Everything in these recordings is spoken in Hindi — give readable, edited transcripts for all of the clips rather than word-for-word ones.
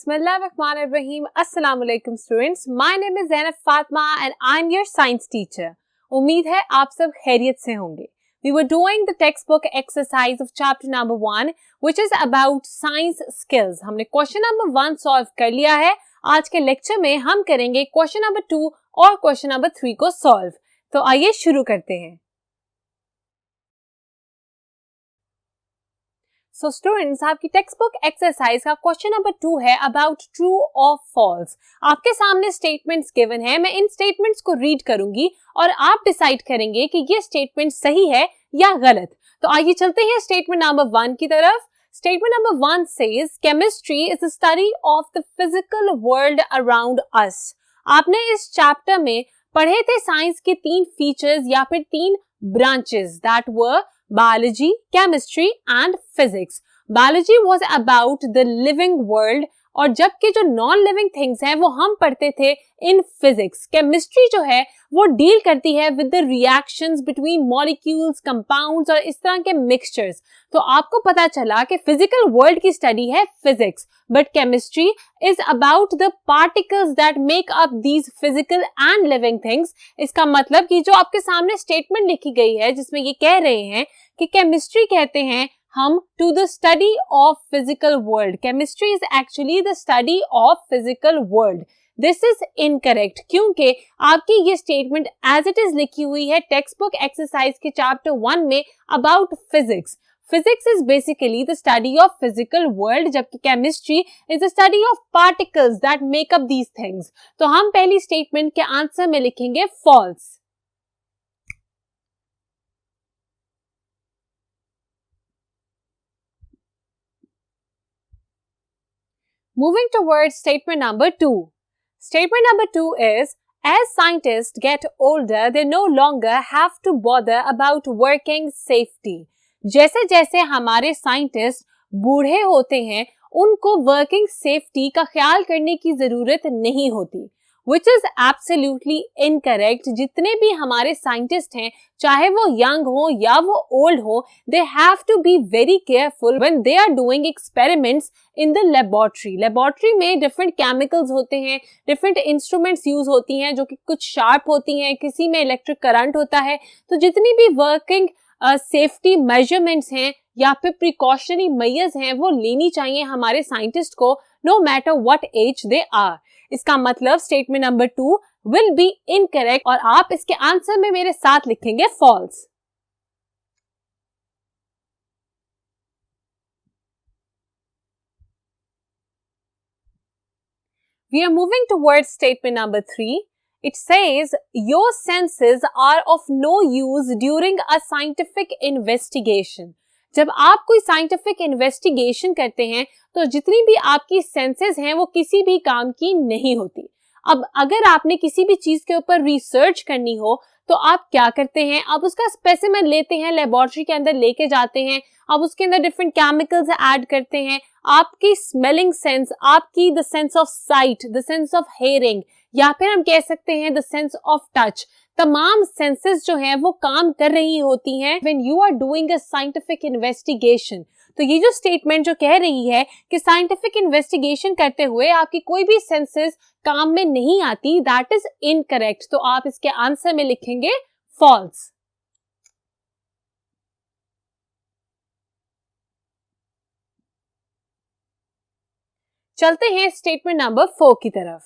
Bismillahirrahmanirrahim. Assalamu alaikum students. My name is Zainab Fatma and I'm your science teacher. उम्मीद है आप सब खैरियत से होंगे. We were doing the textbook exercise of chapter number 1 which is about science skills. हमने question number 1 solve कर लिया है. आज के lecture में हम करेंगे question number 2 और question number 3 को solve. तो आइए शुरू करते हैं. So students, आपकी टेक्स्ट बुक एक्सरसाइज का क्वेश्चन नंबर 2 है अबाउट ट्रू और फॉल्स. आपके सामने स्टेटमेंट्स गिवन है. मैं इन स्टेटमेंट्स को रीड करूंगी और आप डिसाइड करेंगे कि ये स्टेटमेंट सही है या गलत. तो आइए चलते हैं स्टेटमेंट नंबर 1 की तरफ. Statement number 1 says chemistry is the study of the physical world around us. आपने इस चैप्टर में पढ़े थे साइंस के 3 फीचर्स या फिर 3 branches that were biology, chemistry and physics. Biology was about the living world और जबकि जो नॉन लिविंग थिंग्स हैं वो हम पढ़ते थे इन फिजिक्स. केमिस्ट्री जो है वो डील करती है with the reactions between molecules, compounds और इस तरह के मिक्सचर्स. तो आपको पता चला कि फिजिकल वर्ल्ड की स्टडी है physics, but chemistry is about the particles that make up these physical and living things. इसका मतलब कि जो आपके सामने स्टेटमेंट लिखी गई है जिसमें ये कह रहे हैं कि केमिस्ट्री कहते हैं हम to the study of physical world. Chemistry is actually the study of physical world. This is incorrect क्योंकि आपकी ये स्टेटमेंट एज इट इज लिखी हुई है टेक्स्ट बुक एक्सरसाइज के चैप्टर 1 में about physics. Physics is basically the study of physical world, जबकि chemistry is the study of particles that make up these things. तो हम पहली स्टेटमेंट के आंसर में लिखेंगे false. Moving towards statement number 2. Statement number 2 is, as scientists get older, they no longer have to bother about working safety. जैसे जैसे हमारे साइंटिस्ट बूढ़े होते हैं उनको वर्किंग सेफ्टी का ख्याल करने की जरूरत नहीं होती, which is absolutely incorrect. जितने भी हमारे साइंटिस्ट हैं चाहे वो यंग हो या वो ओल्ड हो, they have to be very careful when they are doing experiments in the laboratory. Laboratory में डिफरेंट केमिकल्स होते हैं, डिफरेंट इंस्ट्रूमेंट्स यूज होती हैं जो कि कुछ शार्प होती हैं, किसी में इलेक्ट्रिक करंट होता है. तो जितनी भी वर्किंग सेफ्टी मेजरमेंट्स हैं या फिर प्रिकॉशनरी मेजर्स हैं वो लेनी चाहिए हमारे साइंटिस्ट को, no matter what age they are. इसका मतलब statement number 2 will be incorrect और आप इसके आंसर में मेरे साथ लिखेंगे false. We are moving towards statement number 3. It says, your senses are of no use during a scientific investigation. जब आप कोई साइंटिफिक इन्वेस्टिगेशन करते हैं तो जितनी भी आपकी सेंसेस हैं वो किसी भी काम की नहीं होती. अब अगर आपने किसी भी चीज के ऊपर रिसर्च करनी हो तो आप क्या करते हैं, आप उसका स्पेसिमेन लेते हैं, लेबोरेटरी के अंदर लेके जाते हैं, आप उसके अंदर डिफरेंट केमिकल्स ऐड करते हैं. आपकी स्मेलिंग सेंस, आपकी the sense of sight, the sense of hearing या फिर हम कह सकते हैं द सेंस ऑफ टच, तमाम सेंसेस जो हैं वो काम कर रही होती हैं when you are doing a scientific investigation. तो ये जो स्टेटमेंट जो कह रही है कि साइंटिफिक इन्वेस्टिगेशन करते हुए आपकी कोई भी सेंसेस काम में नहीं आती, दैट इज इनकरेक्ट. तो आप इसके आंसर में लिखेंगे फॉल्स. चलते हैं स्टेटमेंट नंबर 4 की तरफ.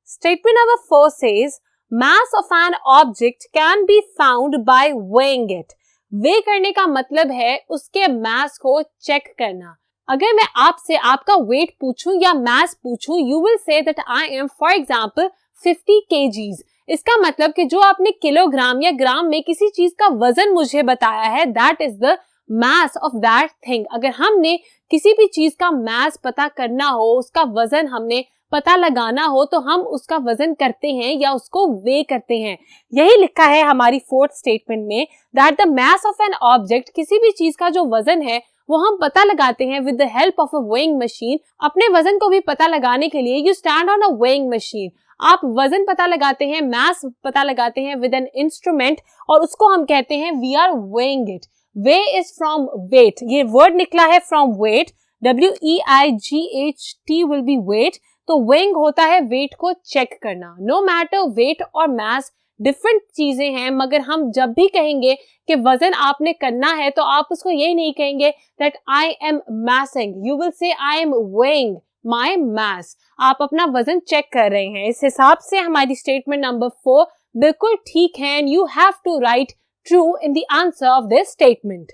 Statement number 4 says, mass of an object can be found by weighing it. वे करने का मतलब है उसके मास को चेक करना. अगर मैं आपसे आपका वेट पूछूं या मास पूछूं, you will say that I am for example 50 kgs. इसका मतलब कि जो आपने किलोग्राम या ग्राम में किसी चीज का वजन मुझे बताया है, that is the mass of that thing. अगर हमने किसी भी चीज का मास पता करना हो, उसका वजन हमने पता लगाना हो तो हम उसका वजन करते हैं या उसको वे करते हैं. यही लिखा है हमारी 4th स्टेटमेंट में that the mass of an object, किसी भी चीज का जो वजन है वो हम पता लगाते हैं with the help of a weighing machine. अपने वजन को भी पता लगाने के लिए you stand on a weighing machine. आप वजन पता लगाते हैं, मास पता लगाते हैं विद एन इंस्ट्रूमेंट और उसको हम कहते हैं we are weighing it. Weigh is from weight, ये वर्ड निकला है from weight. WEIGHT will be weight. तो weighing होता है वेट को चेक करना. नो मैटर वेट और मास डिफरेंट चीजें हैं, मगर हम जब भी कहेंगे कि वजन आपने करना है तो आप उसको ये नहीं कहेंगे that I am massing. You will say I am weighing my mass. आप अपना वजन चेक कर रहे हैं. इस हिसाब से हमारी स्टेटमेंट नंबर 4 बिल्कुल ठीक है and you have to write true in the answer of this statement.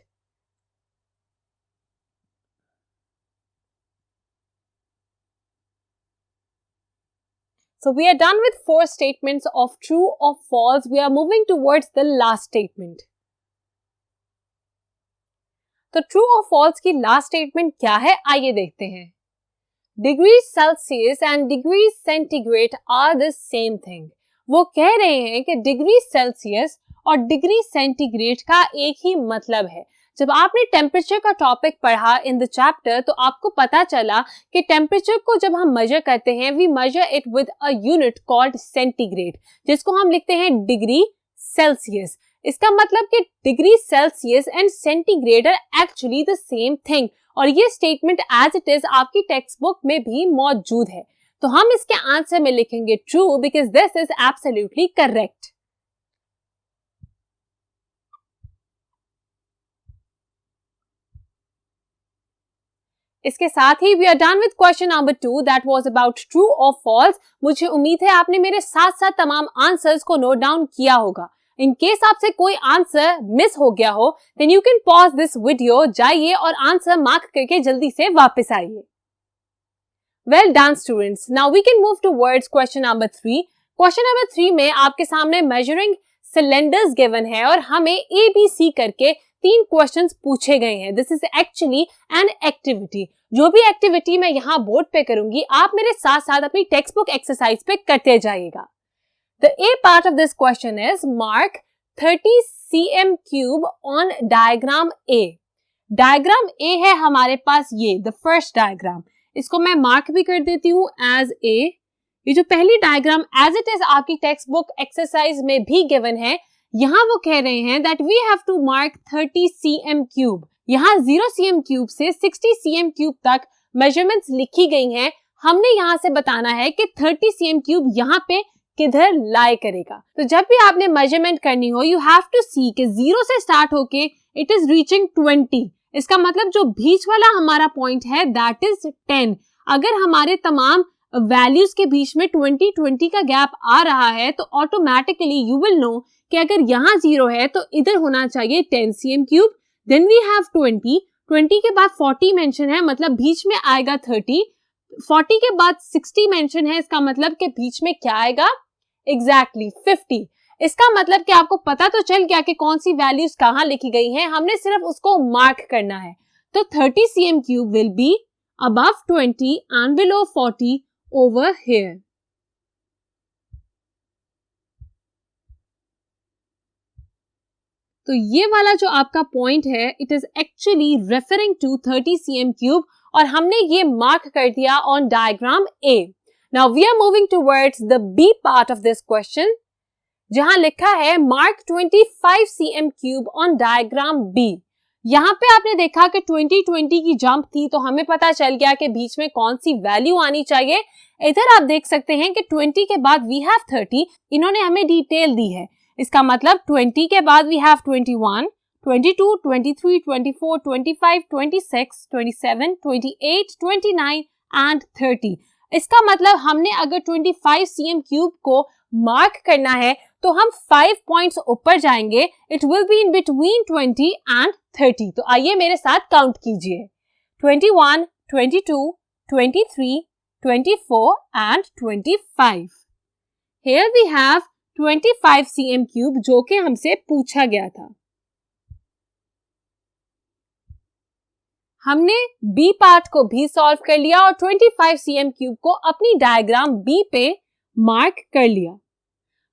So we are done with 4 statements of true or false. We are moving towards the last statement. तो true or false की last statement क्या है आइए देखते हैं. Degrees Celsius and degrees centigrade are the same thing. वो कह रहे हैं कि डिग्री सेल्सियस और डिग्री सेंटीग्रेड का एक ही मतलब है. जब आपने टेम्परेचर का टॉपिक पढ़ा इन द चैप्टर तो आपको पता चला कि टेम्परेचर को जब हम मेजर करते हैं we measure it with a unit called centigrade, जिसको हम लिखते हैं डिग्री सेल्सियस. इसका मतलब कि degree Celsius and centigrade are actually the same thing और ये स्टेटमेंट एज इट इज आपकी टेक्स्ट बुक में भी मौजूद है. तो हम इसके आंसर में लिखेंगे true because this is absolutely correct. इसके साथ ही we are done with question number 2 that was about true और फॉल्स. मुझे उम्मीद है आपने मेरे साथ साथ तमाम आंसर्स को नोट डाउन किया होगा. इन केस आपसे कोई आंसर मिस हो गया हो then you can pause this video, जाइए और आंसर मार्क करके जल्दी से वापस आइए. Well done students, now we can move towards question number 3. Question number 3 में आपके सामने मेजरिंग सिलेंडर्स गिवन है और हमें ABC करके 3 क्वेश्चंस पूछे गए हैं. This is actually an activity. जो भी एक्टिविटी मैं यहाँ बोर्ड पे करूंगी आप मेरे साथ साथ अपनी टेक्स्ट बुक एक्सरसाइज पे करते जाइएगा. The A part of this question is mark 30 cm cube on diagram A. Diagram A है हमारे पास ये the first diagram. इसको मैं मार्क भी कर देती हूँ as A. ये जो पहली डायग्राम as it is आपकी टेक्स्ट बुक एक्सरसाइज में भी गिवन है. यहाँ वो कह रहे हैं that we have to mark 30 cm cube. यहाँ 0 cm cube से 60 cm cube तक मेजरमेंट्स लिखी गई हैं. हमने यहाँ से बताना है कि 30 cm cube यहाँ पे किधर लाई करेगा. तो जब भी आपने मेजरमेंट करनी हो यू हैव टू सी कि 0 से स्टार्ट होके इट इज रीचिंग 20. इसका मतलब जो बीच वाला हमारा पॉइंट है दैट इज 10. अगर हमारे तमाम वैल्यूज के बीच में 20 का गैप आ रहा है तो ऑटोमेटिकली यू विल नो कि अगर यहाँ 0 है तो इधर होना चाहिए 10 cm cube. Then we have 20 के बाद 40 मेंशन है मतलब बीच में आएगा 30. 40 के बाद 60 मेंशन है इसका मतलब कि बीच में क्या आएगा एग्जैक्टली 50. इसका मतलब कि आपको पता तो चल गया कि कौन सी वैल्यूज कहाँ लिखी गई हैं, हमने सिर्फ उसको मार्क करना है. तो 30 cm cube will be above 20 and below 40 over here. तो ये वाला जो आपका पॉइंट है it is actually referring to 30 cm cube और हमने ये मार्क कर दिया on diagram A. Now we are moving towards the B part of this question, जहां लिखा है mark 25 cm cube on diagram B. यहाँ पे आपने देखा कि 20 की जंप थी तो हमें पता चल गया कि बीच में कौन सी वैल्यू आनी चाहिए. इधर आप देख सकते हैं कि 20 के बाद we have 30. इन्होंने हमें डिटेल दी है. इसका मतलब 20 के बाद we have 21, 22, 23, 24, 25, 26, 27, 28, 29 and 30. इसका मतलब हमने अगर 25 cm क्यूब को मार्क करना है तो हम 5 पॉइंट्स ऊपर जाएंगे. It will be in between 20 and 30. तो आइए मेरे साथ काउंट कीजिए 21, 22, 23, 24 and 25. Here we have 25 cm cube जो कि हमसे पूछा गया था. हमने B पार्ट को भी सॉल्व कर लिया और 25 cm क्यूब को अपनी डायग्राम B पे मार्क कर लिया.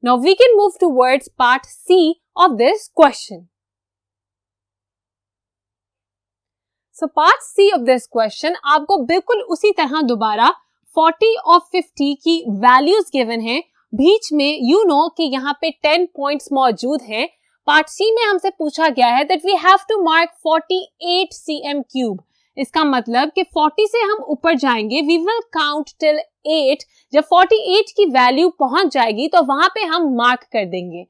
Now we can move towards part C of this question. So part C of this question आपको बिल्कुल उसी तरह दोबारा 40 और 50 की वैल्यूज गिवन है. बीच में you know कि यहाँ पे 10 पॉइंट्स मौजूद हैं. पार्ट सी में हमसे पूछा गया है that we have to mark 48 cm cube. इसका मतलब कि 40 से हम ऊपर जाएंगे, वी विल काउंट टिल 8। जब 48 की वैल्यू पहुंच जाएगी तो वहां पे हम मार्क कर देंगे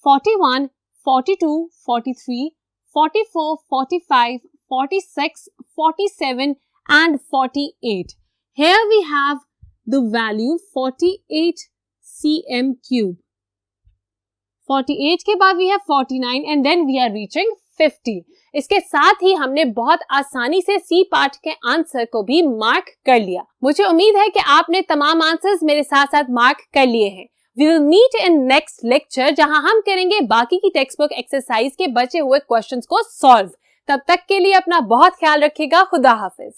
41, 42, 43, 44, 45, 46, 47 and 48. Here we have the value 48 cm cube. 48 के बाद we have 49 and then we are reaching 50. इसके साथ ही हमने बहुत आसानी से सी पार्ट के आंसर को भी मार्क कर लिया। मुझे उम्मीद है कि आपने तमाम आंसर्स मेरे साथ साथ मार्क कर लिए हैं। We will meet in next lecture जहां हम करेंगे बाकी की टेक्स्ट बुक एक्सरसाइज के बचे हुए क्वेश्चंस को सॉल्व। तब तक के लिए अपना बहुत ख्याल रखिएगा। खुदा हाफिज।